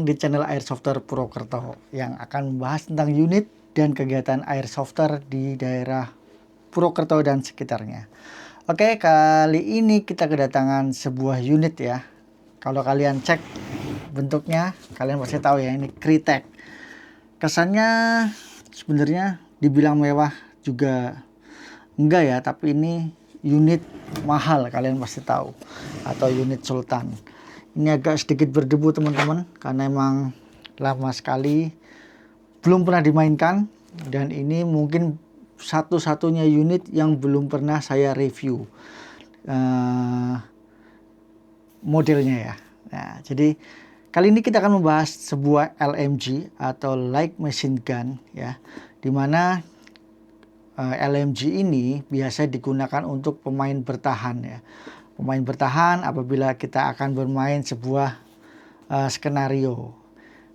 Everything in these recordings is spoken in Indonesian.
di channel Airsofter Purwokerto yang akan membahas tentang unit dan kegiatan Airsofter di daerah Purwokerto dan sekitarnya. Oke, kali ini kita kedatangan sebuah unit ya. Kalau kalian cek bentuknya, kalian pasti tahu ya, ini Kritek. Kesannya sebenarnya dibilang mewah juga enggak ya, tapi ini unit mahal, kalian pasti tahu, atau unit Sultan. Ini agak sedikit berdebu teman-teman, karena emang lama sekali belum pernah dimainkan, dan ini mungkin satu-satunya unit yang belum pernah saya review modelnya ya. Nah, jadi kali ini kita akan membahas sebuah LMG atau Light Machine Gun ya, dimana LMG ini biasa digunakan untuk pemain bertahan ya. Pemain bertahan apabila kita akan bermain sebuah skenario.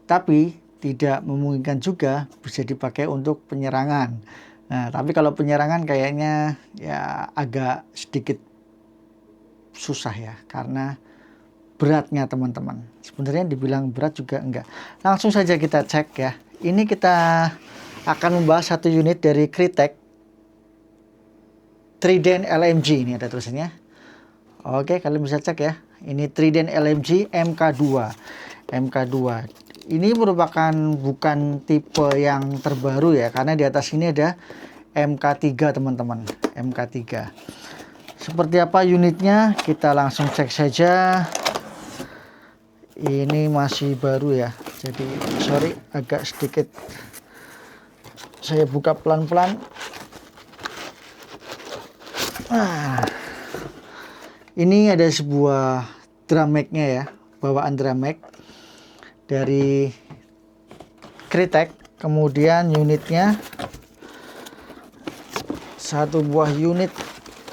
Tapi tidak memungkinkan juga bisa dipakai untuk penyerangan. Nah, tapi kalau penyerangan kayaknya ya agak sedikit susah ya, karena beratnya teman-teman. Sebenarnya dibilang berat juga enggak. Langsung saja kita cek ya. Ini kita akan membahas satu unit dari Kritek Trident LMG, ini ada tulisannya. Oke, kalian bisa cek ya. Ini Trident LMG MK2. MK2. Ini merupakan bukan tipe yang terbaru ya, karena di atas ini ada MK3 teman-teman. MK3. Seperti apa unitnya? Kita langsung cek saja. Ini masih baru ya. Jadi sorry agak sedikit saya buka pelan-pelan. Ini ada sebuah drum mag-nya ya, bawaan drum mag dari Kritek. Kemudian unitnya satu buah unit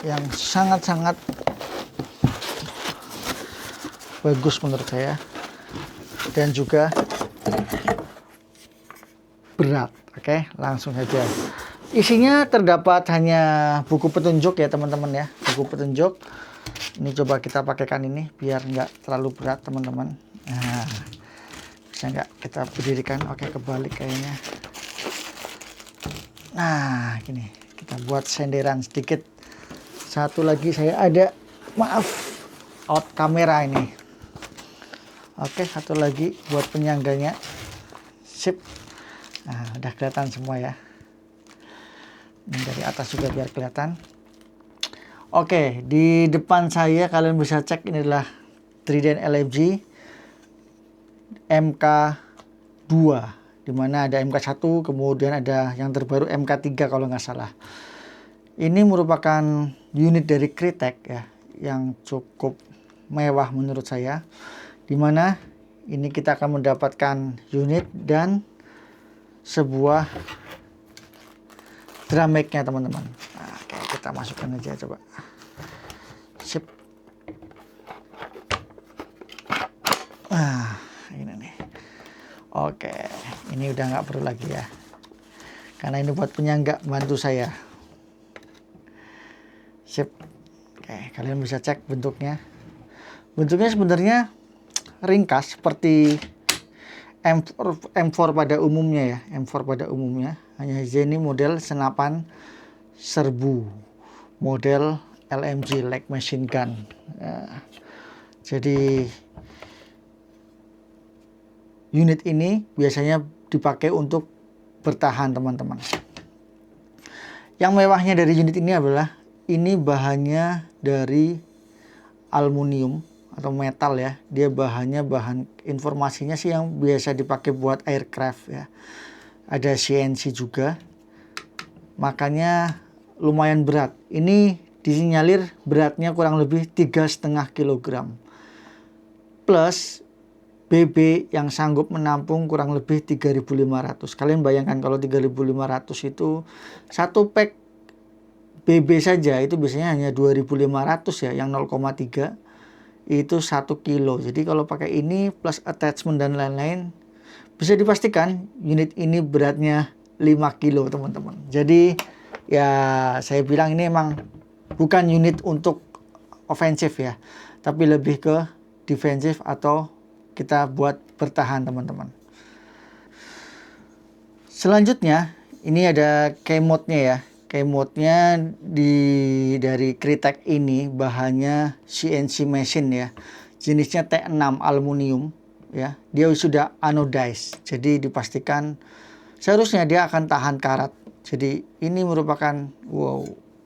yang sangat-sangat bagus menurut saya, dan juga berat. Oke, langsung saja. Isinya terdapat hanya buku petunjuk ya teman-teman ya, buku petunjuk. Ini coba kita pakaikan ini biar nggak terlalu berat teman-teman. Nah, bisa nggak kita berdirikan? Oke, kebalik kayaknya. Nah, gini kita buat senderan sedikit. Satu lagi saya ada, maaf, out kamera ini. Oke, satu lagi buat penyangganya. Sip. Nah, udah kelihatan semua ya. Ini dari atas juga biar kelihatan. Oke, di depan saya kalian bisa cek, ini adalah Trident LMG MK2, dimana ada MK1, kemudian ada yang terbaru MK3 kalau nggak salah. Ini merupakan unit dari Kritek ya, yang cukup mewah menurut saya, dimana ini kita akan mendapatkan unit dan sebuah drum mag-nya teman-teman. Nah, kita masukkan aja coba. Sip. Ini nih. Oke, ini udah nggak perlu lagi ya, karena ini buat penyangga bantu saya. Sip. Oke, kalian bisa cek bentuknya. Bentuknya sebenarnya ringkas seperti M4 pada umumnya ya, M4 pada umumnya. Hanya saja ini model senapan serbu, model LMG Light Machine Gun. Nah, jadi unit ini biasanya dipakai untuk bertahan teman-teman. Yang mewahnya dari unit ini adalah ini bahannya dari aluminium atau metal ya. Dia bahannya bahan informasinya sih yang biasa dipakai buat aircraft ya. Ada CNC juga, makanya lumayan berat. Ini disinyalir beratnya kurang lebih 3,5 kg, plus BB yang sanggup menampung kurang lebih 3.500. Kalian bayangkan kalau 3.500 itu satu pack BB saja itu biasanya hanya 2.500 ya, yang 0,3 itu 1 kilo. Jadi kalau pakai ini plus attachment dan lain-lain, bisa dipastikan unit ini beratnya 5 kilo teman-teman. Jadi ya saya bilang ini emang bukan unit untuk ofensif ya, tapi lebih ke defensif atau kita buat bertahan teman-teman. Selanjutnya ini ada K-mode-nya ya. K-mode-nya dari Kritek ini bahannya CNC machine ya. Jenisnya T6 aluminium ya. Dia sudah anodized. Jadi dipastikan seharusnya dia akan tahan karat. Jadi ini merupakan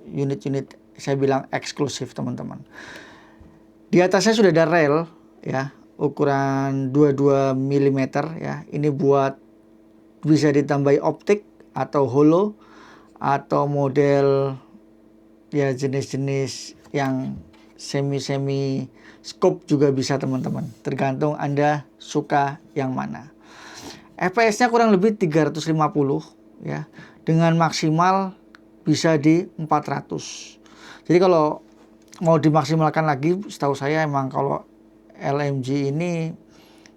unit-unit saya bilang eksklusif teman-teman. Di atasnya sudah ada rel ya, ukuran 22 mm ya. Ini buat bisa ditambahi optik atau holo atau model ya jenis-jenis yang semi scope juga bisa teman-teman. Tergantung Anda suka yang mana. FPS-nya kurang lebih 350 ya. Dengan maksimal bisa di 400. Jadi kalau mau dimaksimalkan lagi, setahu saya emang kalau LMG ini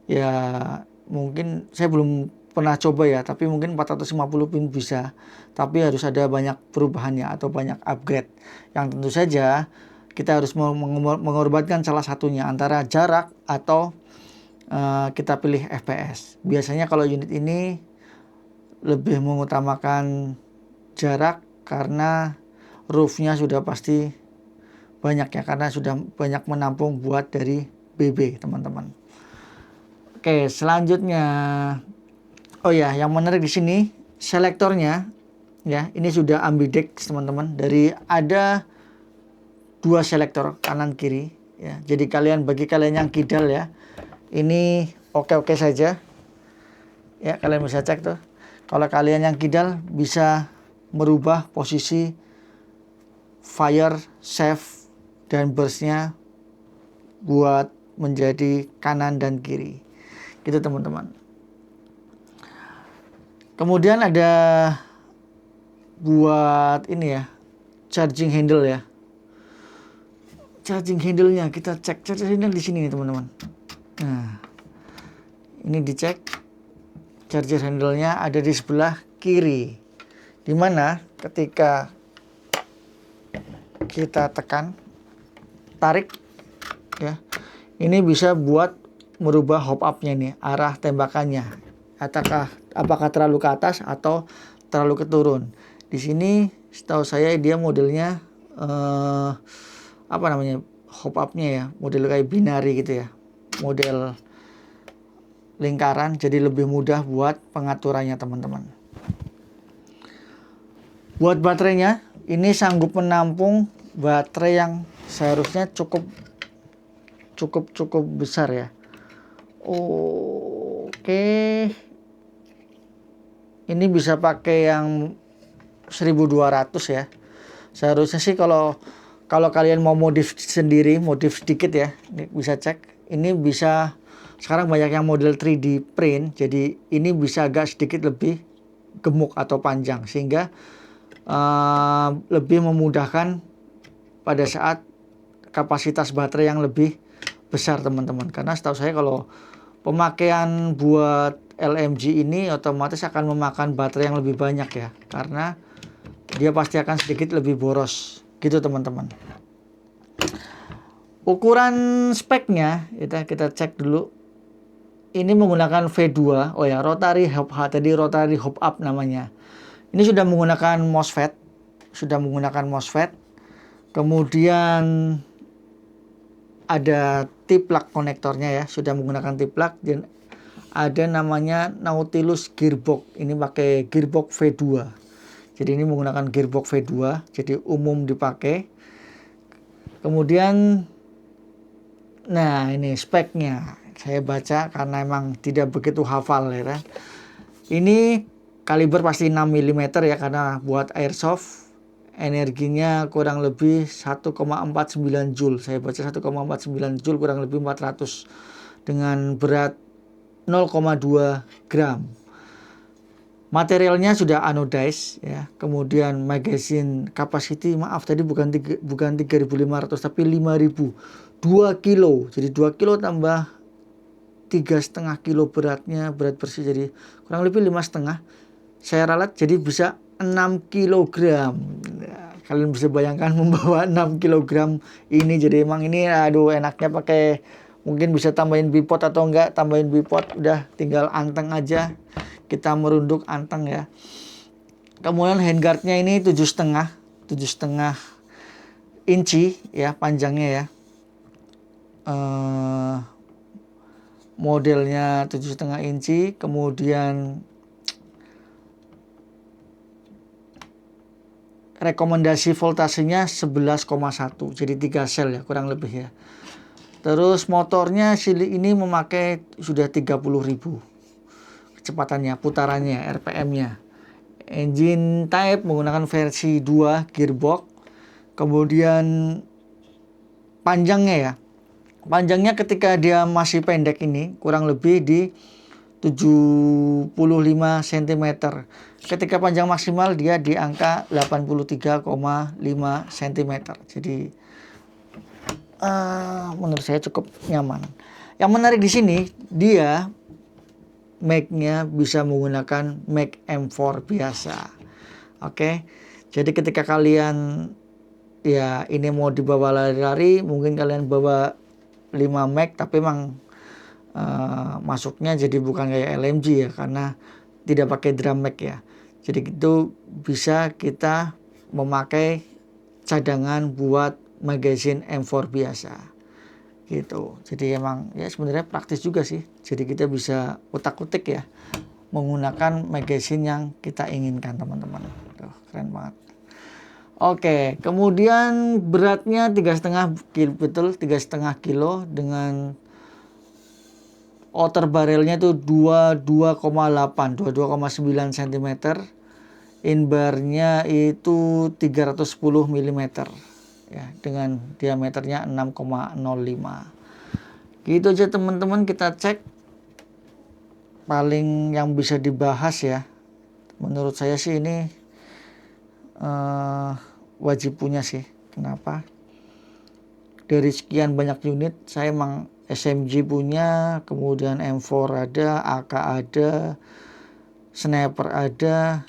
ya mungkin saya belum pernah coba ya, tapi mungkin 450 pun bisa, tapi harus ada banyak perubahannya atau banyak upgrade yang tentu saja kita harus mengorbankan salah satunya antara jarak atau kita pilih FPS. Biasanya kalau unit ini lebih mengutamakan jarak karena roofnya sudah pasti banyak ya, karena sudah banyak menampung buat dari BB teman-teman. Oke, selanjutnya oh ya, yang menarik di sini selektornya ya, ini sudah ambidex teman-teman. Dari ada 2 selektor kanan kiri ya. Jadi bagi kalian yang kidal ya, ini oke-oke saja. Ya, kalian bisa cek tuh. Kalau kalian yang kidal bisa merubah posisi fire, save dan burst-nya buat menjadi kanan dan kiri. Gitu teman-teman. Kemudian ada buat ini ya, charging handle ya. Charging handle-nya kita cek charging handle di sini nih teman-teman. Nah, ini dicek charger handle-nya ada di sebelah kiri. Dimana ketika kita tekan, tarik ya, ini bisa buat merubah hop up-nya nih, arah tembakannya. Apakah terlalu ke atas atau terlalu ke turun. Di sini setahu saya dia modelnya hop up-nya ya, model kayak binari gitu ya, model lingkaran, jadi lebih mudah buat pengaturannya teman-teman. Buat baterainya ini sanggup menampung baterai yang seharusnya cukup besar ya. Oke. Ini bisa pakai yang 1200 ya. Seharusnya sih kalau kalian mau modif sendiri, modif sedikit ya, ini bisa cek. Ini bisa, sekarang banyak yang model 3D print, jadi ini bisa agak sedikit lebih gemuk atau panjang sehingga lebih memudahkan pada saat kapasitas baterai yang lebih besar teman-teman. Karena setahu saya kalau pemakaian buat LMG ini otomatis akan memakan baterai yang lebih banyak ya, karena dia pasti akan sedikit lebih boros gitu teman-teman. Ukuran speknya kita cek dulu. Ini menggunakan V2, rotary hop up namanya. Ini sudah menggunakan MOSFET. Kemudian ada T-plug konektornya ya, sudah menggunakan T-plug, dan ada namanya Nautilus gearbox. Ini pakai gearbox V2. Jadi ini menggunakan gearbox V2, jadi umum dipakai. Kemudian nah ini speknya. Saya baca karena emang tidak begitu hafal ya kan. Ini kaliber pasti 6 mm ya, karena buat airsoft. Energinya kurang lebih 1,49 Joule. Saya baca 1,49 Joule, kurang lebih 400, dengan berat 0,2 gram. Materialnya sudah anodized ya. Kemudian magazine capacity, tadi bukan 3.500 tapi 5.000. 2 kilo. Jadi 2 kilo tambah 3,5 kilo beratnya, berat bersih, jadi kurang lebih 5,5. Saya ralat jadi bisa 6 kilogram. Nah, kalian bisa bayangkan membawa 6 kilogram ini. Jadi emang ini enaknya pakai mungkin bisa tambahin bipod atau enggak, tambahin bipod, udah tinggal anteng aja, kita merunduk anteng ya. Kemudian handguardnya ini 7,5 inci ya panjangnya ya. Modelnya 7,5 inci, kemudian rekomendasi voltasenya 11,1, jadi 3 sel ya kurang lebih ya. Terus motornya ini memakai sudah 30.000 kecepatannya, putarannya, RPM-nya. Engine type menggunakan versi 2 gearbox. Kemudian panjangnya ya. Panjangnya ketika dia masih pendek ini kurang lebih di 75 cm. Ketika panjang maksimal dia di angka 83,5 cm. Jadi menurut saya cukup nyaman. Yang menarik di sini dia Mac-nya bisa menggunakan Mac M4 biasa. Oke. Jadi ketika kalian ya ini mau dibawa lari-lari, mungkin kalian bawa 5 Mac tapi emang masuknya jadi bukan kayak LMG ya, karena tidak pakai drum Mac ya. Jadi itu bisa kita memakai cadangan buat magazine M4 biasa gitu. Jadi emang ya sebenarnya praktis juga sih. Jadi kita bisa utak-utik ya menggunakan magazine yang kita inginkan teman-teman. Keren banget. Oke, kemudian beratnya 3,5 kilo, betul 3,5 kilo dengan outer barrelnya itu 22,9 cm. Inbarnya itu 310 mm ya, dengan diameternya 6,05. Gitu aja teman-teman, kita cek paling yang bisa dibahas ya. Menurut saya sih ini wajib punya sih. Kenapa? Dari sekian banyak unit, saya emang SMG punya, kemudian M4 ada, AK ada, Sniper ada.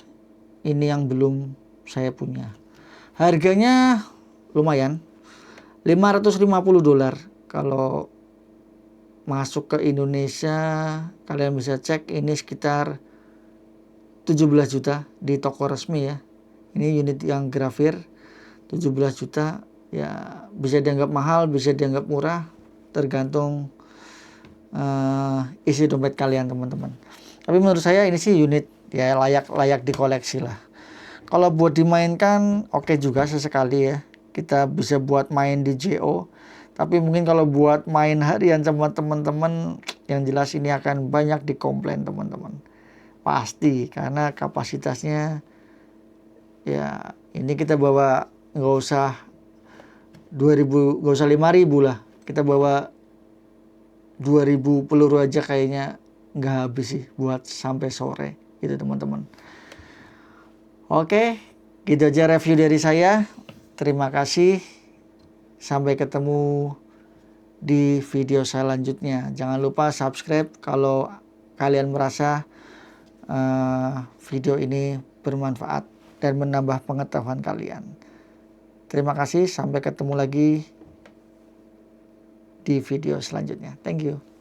Ini yang belum saya punya. Harganya lumayan, $550. Kalau masuk ke Indonesia, kalian bisa cek ini sekitar 17 juta di toko resmi ya. Ini unit yang grafir 17 juta ya, bisa dianggap mahal, bisa dianggap murah, tergantung isi dompet kalian teman-teman. Tapi menurut saya ini sih unit ya layak dikoleksi lah. Kalau buat dimainkan oke juga sesekali ya. Kita bisa buat main di JO. Tapi mungkin kalau buat main harian sama teman-teman, yang jelas ini akan banyak dikomplain teman-teman. Pasti, karena kapasitasnya ya ini kita bawa nggak usah 2.000, nggak usah 5.000 lah. Kita bawa 2.000 peluru aja kayaknya nggak habis sih buat sampai sore gitu teman-teman. Oke, gitu aja review dari saya. Terima kasih. Sampai ketemu di video selanjutnya. Jangan lupa subscribe kalau kalian merasa video ini bermanfaat dan menambah pengetahuan kalian. Terima kasih. Sampai ketemu lagi di video selanjutnya. Thank you.